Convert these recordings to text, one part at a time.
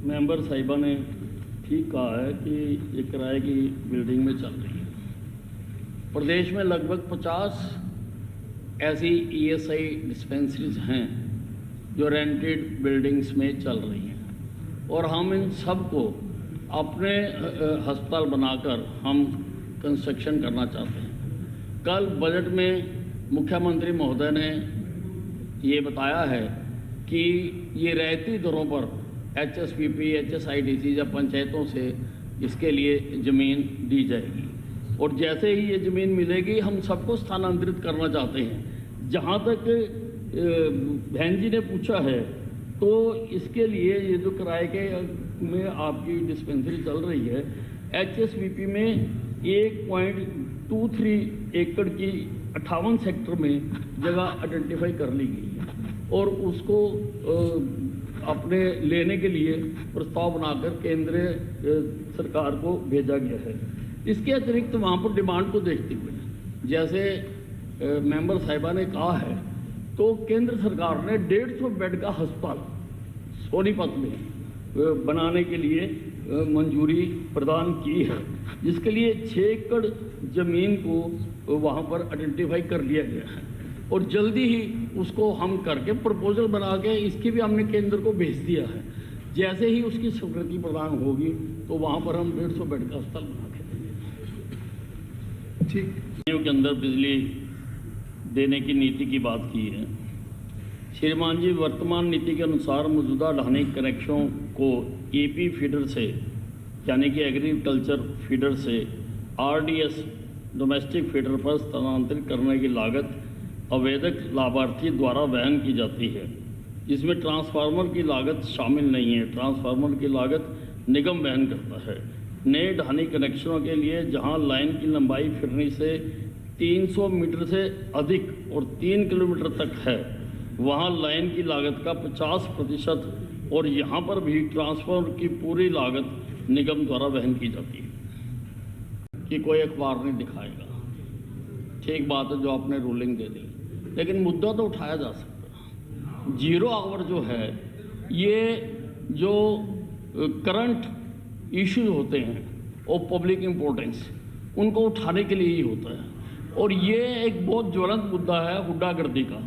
Member साहिबा ने ठीक कहा है कि ये किराए की बिल्डिंग में चल रही है। प्रदेश में लगभग 50 ऐसी ईएसआई डिस्पेंसरीज हैं जो रेंटेड बिल्डिंग्स में चल रही हैं और हम इन सब को अपने अस्पताल बनाकर हम कंस्ट्रक्शन करना चाहते हैं। कल बजट में मुख्यमंत्री महोदय ने ये बताया है कि ये रियायती दरों पर एचएसपीपी, एचएसआईडीसी या पंचायतों से इसके लिए ज़मीन दी जाएगी और जैसे ही ये ज़मीन मिलेगी हम सबको स्थानांतरित करना चाहते हैं। जहाँ तक बहन जी ने पूछा है तो इसके लिए ये जो किराए के में आपकी डिस्पेंसरी चल रही है, एचएसपीपी में 1.23 एकड़ की 58 सेक्टर में जगह आइडेंटिफाई कर ली गई है और उसको अपने लेने के लिए प्रस्ताव बनाकर केंद्रीय सरकार को भेजा गया है। इसके अतिरिक्त वहाँ पर डिमांड को देखते हुए जैसे मेंबर साहिबा ने कहा है तो केंद्र सरकार ने 150 बेड का अस्पताल सोनीपत में बनाने के लिए मंजूरी प्रदान की है, जिसके लिए 6 एकड़ ज़मीन को वहाँ पर आइडेंटिफाई कर लिया गया है और जल्दी ही उसको हम करके प्रपोजल बना के इसकी भी हमने केंद्र को भेज दिया है। जैसे ही उसकी स्वीकृति प्रदान होगी तो वहाँ पर हम 150 बेड का अस्पताल बना के देंगे। ठीक के अंदर बिजली देने की नीति की बात की है। श्रीमान जी, वर्तमान नीति के अनुसार मौजूदा ढानी कनेक्शनों को एपी फीडर से यानी कि एग्रीकल्चर फीडर से आरडीएस डोमेस्टिक फीडर पर स्थानांतरित करने की लागत आवेदक लाभार्थी द्वारा वहन की जाती है, जिसमें ट्रांसफार्मर की लागत शामिल नहीं है। ट्रांसफार्मर की लागत निगम वहन करता है। नए ढानी कनेक्शनों के लिए जहां लाइन की लंबाई फिरनी से 300 मीटर से अधिक और 3 किलोमीटर तक है, वहां लाइन की लागत का 50% और यहाँ पर भी ट्रांसफार्मर की पूरी लागत निगम द्वारा वहन की जाती है। कि कोई अखबार नहीं दिखाएगा, ठीक बात है जो आपने रूलिंग दे दी, लेकिन मुद्दा तो उठाया जा सकता है। 0 आवर जो है, ये जो करंट इश्यूज होते हैं और पब्लिक इम्पोर्टेंस, उनको उठाने के लिए ही होता है और ये एक बहुत ज्वलंत मुद्दा है हुड्डागर्दी का।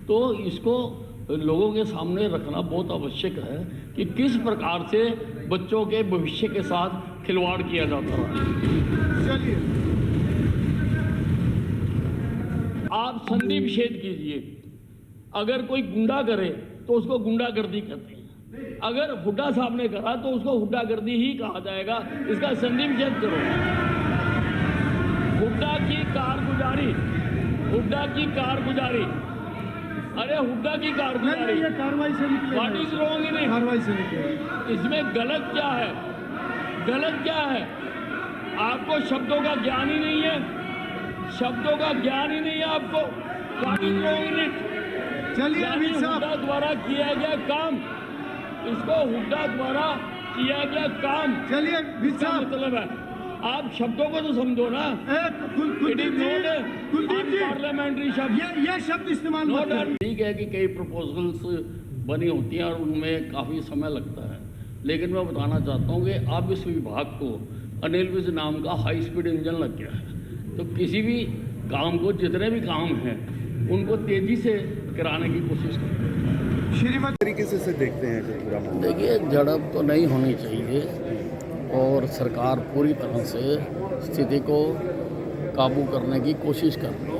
तो इसको लोगों के सामने रखना बहुत आवश्यक है कि किस प्रकार से बच्चों के भविष्य के साथ खिलवाड़ किया जाता है। चलिए, आप संधि विच्छेद कीजिए। अगर कोई गुंडा करे तो उसको गुंडागर्दी कहते हैं, अगर हुड्डा साहब ने करा तो उसको हुड्डागर्दी ही कहा जाएगा। इसका संधि विच्छेद करो। हुड्डा की कारगुजारी, हुड्डा की कारगुजारी, अरे हुड्डा की कारगुजारी कार्रवाई से निकले। What is wrong in it? कार्रवाई से निकले। इसमें गलत क्या है? गलत क्या है? आपको शब्दों का ज्ञान ही नहीं है, शब्दों का ज्ञान ही नहीं है आपको। What is wrong in it? चलिए, हुड्डा द्वारा किया गया काम, इसको हुड्डा द्वारा किया गया काम, चलिए मतलब है आप शब्दों को तो समझो ना। इट इज नॉट पार्लियामेंट्री शब्द, ये शब्द इस्तेमाल ठीक है कि कई प्रपोजल्स बनी होती हैं और उनमें काफ़ी समय लगता है, लेकिन मैं बताना चाहता हूँ कि अब इस विभाग को अनिल विज नाम का हाई स्पीड इंजन लग गया है। तो किसी भी काम को, जितने भी काम हैं उनको तेज़ी से कराने की कोशिश करते हैं। श्रीमती तरीके से देखते हैं पूरा। देखिए, झड़प तो नहीं होनी चाहिए और सरकार पूरी तरह से स्थिति को काबू करने की कोशिश कर रही है,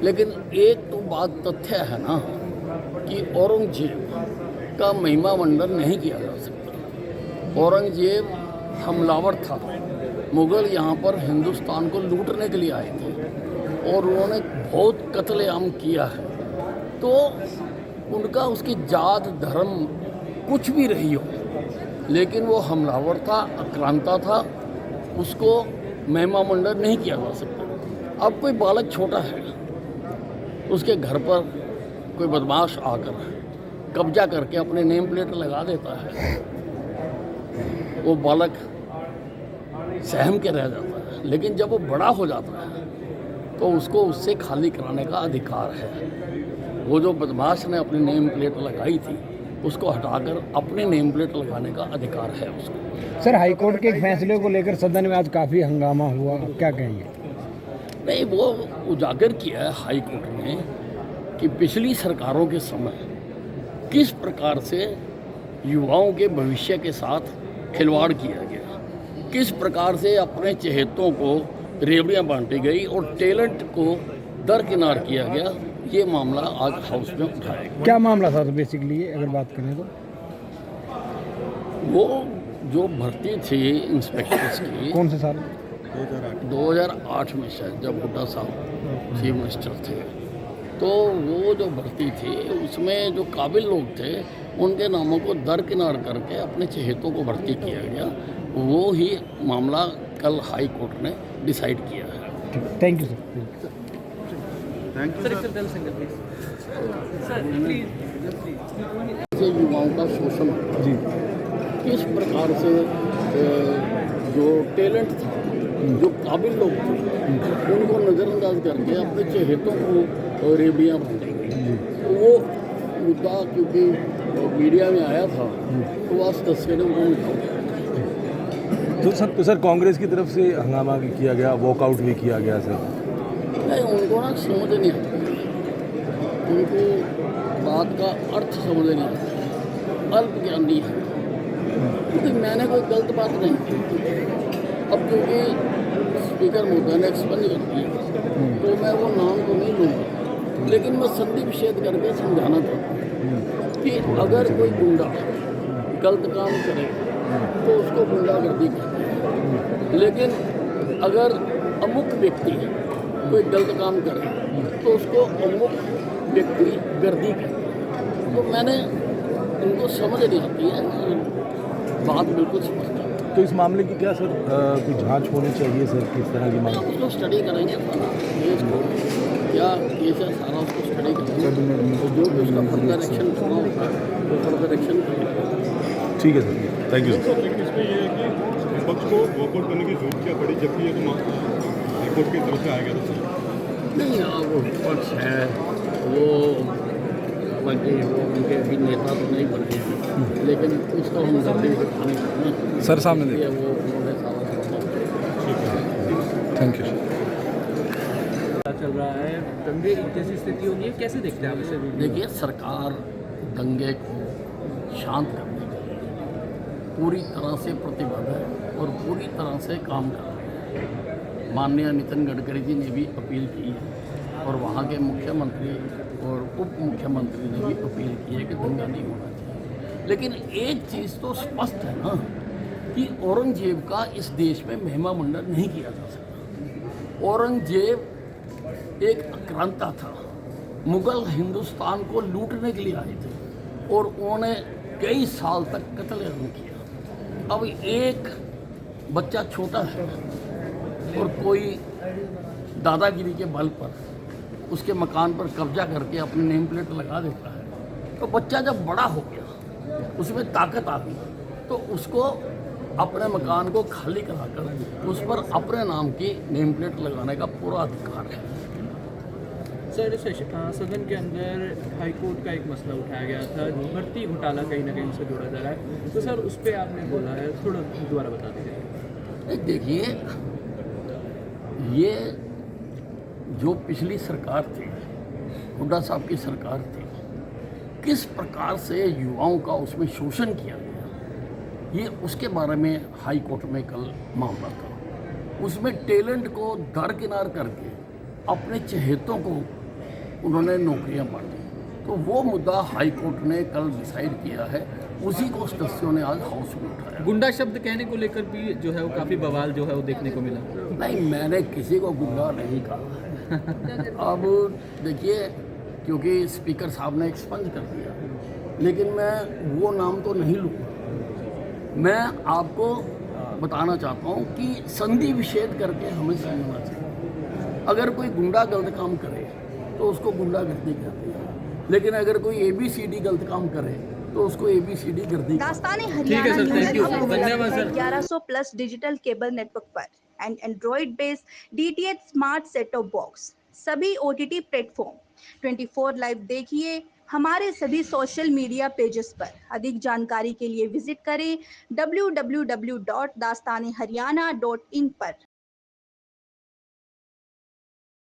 लेकिन एक तो बात तथ्य है ना कि औरंगजेब का महिमा मंडन नहीं किया जा सकता। औरंगजेब हमलावर था। मुग़ल यहाँ पर हिंदुस्तान को लूटने के लिए आए थे और उन्होंने बहुत कत्लेआम किया है। तो उनका, उसकी जात धर्म कुछ भी रही हो, लेकिन वो हमलावर था, आक्रांता था, उसको महिमा मंडन नहीं किया जा सकता। अब कोई बालक छोटा है, उसके घर पर कोई बदमाश आकर कब्जा करके अपने नेम प्लेट लगा देता है, वो बालक सहम के रह जाता है। लेकिन जब वो बड़ा हो जाता है तो उसको उससे खाली कराने का अधिकार है। वो जो बदमाश ने अपनी नेम प्लेट लगाई थी उसको हटाकर अपने नेम प्लेट लगाने का अधिकार है उसको। सर, हाईकोर्ट के एक फैसले को लेकर सदन में आज काफ़ी हंगामा हुआ, आप क्या कहेंगे? नहीं, वो उजागर किया है हाई कोर्ट ने कि पिछली सरकारों के समय किस प्रकार से युवाओं के भविष्य के साथ खिलवाड़ किया गया, किस प्रकार से अपने चहेतों को रेवड़ियाँ बांटी गई और टैलेंट को दरकिनार किया गया। ये मामला आज हाउस में उठाया गया। क्या मामला था बेसिकली, अगर बात करें तो? वो जो भर्ती थी इंस्पेक्टर्स की, कौन से साल? 2008 में शायद, जब हुड्डा साहब चीफ मिनिस्टर थे, तो वो जो भर्ती थी उसमें जो काबिल लोग थे उनके नामों को दरकिनार करके अपने चहेतों को भर्ती किया गया। वो ही मामला कल हाई कोर्ट ने डिसाइड किया है। Thank you sir. से युवाओं का शोषण जी, किस प्रकार से जो टैलेंट था, जो काबिल लोग थे, उनको नज़रअंदाज करके अपने चहेतों को रेवड़ियाँ बांटी गई। तो वो मुद्दा क्योंकि मीडिया में आया था तो आज तस्वीर ने उनको निकाला। तो सर कांग्रेस की तरफ से हंगामा भी किया गया, वॉकआउट भी किया गया सर। नहीं, उनको ना समझ नहीं आता, उनको बात का अर्थ समझ नहीं आता, अल्प ज्ञानी है। क्योंकि मैंने कोई गलत बात नहीं की, अब क्योंकि स्पीकर महोदय ने एक्सपेंड कर दिया तो मैं वो नाम तो नहीं लूँगा, लेकिन मैं संधि विच्छेद करके समझाना चाहता हूँ कि अगर कोई गुंडा गलत काम करे तो उसको गुंडागर्दी कहते हैं, लेकिन अगर अमुक व्यक्ति कोई गलत काम करे तो उसको अमुक व्यक्ति गर्दी कहते हैं। तो मैंने उनको समझ नहीं आती है, बात बिल्कुल स्पष्ट है। तो इस मामले की क्या सर कुछ जांच होनी चाहिए सर, किस तरह की मांग? उसको स्टडी करेंगे सारा केस को, क्या केस है सारा उसको स्टडी करेंगे, तो जो भी उसका फर्दर एक्शन करना होगा वो फर्दर एक्शन करेंगे। ठीक है सर, थैंक यू सर। इसमें ये है कि विपक्ष को वॉकआउट करने की जरूरत क्या पड़ी, जबकि ये तो हाईकोर्ट की तरफ से आया गया था। नहीं, वो विपक्ष है, वो बल्कि वो उनके अभी नेता तो नहीं बने हैं, लेकिन कुछ तो हम जल्दी उठाने हैं सर सामने देखिए। वो उन्होंने सारा थैंक यू। चल रहा है, दंगे जैसी स्थिति होगी है, कैसे देखते हैं आप इसे? देखिए, सरकार दंगे को शांत करने के लिए पूरी तरह से प्रतिबद्ध है और पूरी तरह से काम कर रही है। माननीय नितिन गडकरी जी ने भी अपील की है और वहाँ के मुख्यमंत्री और उप मुख्यमंत्री ने भी अपील की है कि दंगा नहीं होना चाहिए। लेकिन एक चीज़ तो स्पष्ट है ना कि औरंगजेब का इस देश में महिमा मंडन नहीं किया जा सकता। औरंगजेब एक आक्रांता था, मुगल हिंदुस्तान को लूटने के लिए आए थे और उन्होंने कई साल तक कत्लेआम किया। अब एक बच्चा छोटा है और कोई दादागिरी के बल पर उसके मकान पर कब्जा करके अपनी नेम प्लेट लगा देता है, तो बच्चा जब बड़ा हो गया, उसमें ताकत आ गई, तो उसको अपने मकान को खाली कराकर उस पर अपने नाम की नेम प्लेट लगाने का पूरा अधिकार है। सर, सदन के अंदर हाईकोर्ट का एक मसला उठाया गया था, भर्ती घोटाला कहीं ना कहीं से जोड़ा जा रहा है, तो सर उस पर आपने बोला है, थोड़ा दोबारा बता दीजिए। देखिए, ये जो पिछली सरकार थी, हुड्डा साहब की सरकार थी, किस प्रकार से युवाओं का उसमें शोषण किया गया, ये उसके बारे में हाई कोर्ट में कल मामला था। उसमें टैलेंट को दरकिनार करके अपने चहेतों को उन्होंने नौकरियां बांटी, तो वो मुद्दा हाई कोर्ट ने कल डिसाइड किया है, उसी को सदस्यों ने आज हाउस में उठाया। गुंडा शब्द कहने को लेकर भी जो है वो काफ़ी बवाल जो है वो देखने को मिला। नहीं, मैंने किसी को गुंडा नहीं कहा है। अब देखिए, क्योंकि स्पीकर साहब ने एक्सपंज कर दिया, लेकिन मैं वो नाम तो नहीं लूँगा। मैं आपको बताना चाहता हूँ कि संधि विच्छेद करके हमें समझना चाहिए। अगर कोई गुंडा गलत काम करे तो उसको गुंडागर्दी कहते हैं, लेकिन अगर कोई ABCD गलत काम करे तो उसको ABCD गर्दी। दास्तान ठीक है Haryana sir, news thank you, अब धन्यवाद सर। 1100 प्लस डिजिटल केबल नेटवर्क पर and Android based DTH smart set top box, सभी OTT प्लेटफॉर्म 24 लाइव देखिए, हमारे सभी सोशल मीडिया पेजेस पर। अधिक जानकारी के लिए विजिट करें www.dastaneharyana.in पर।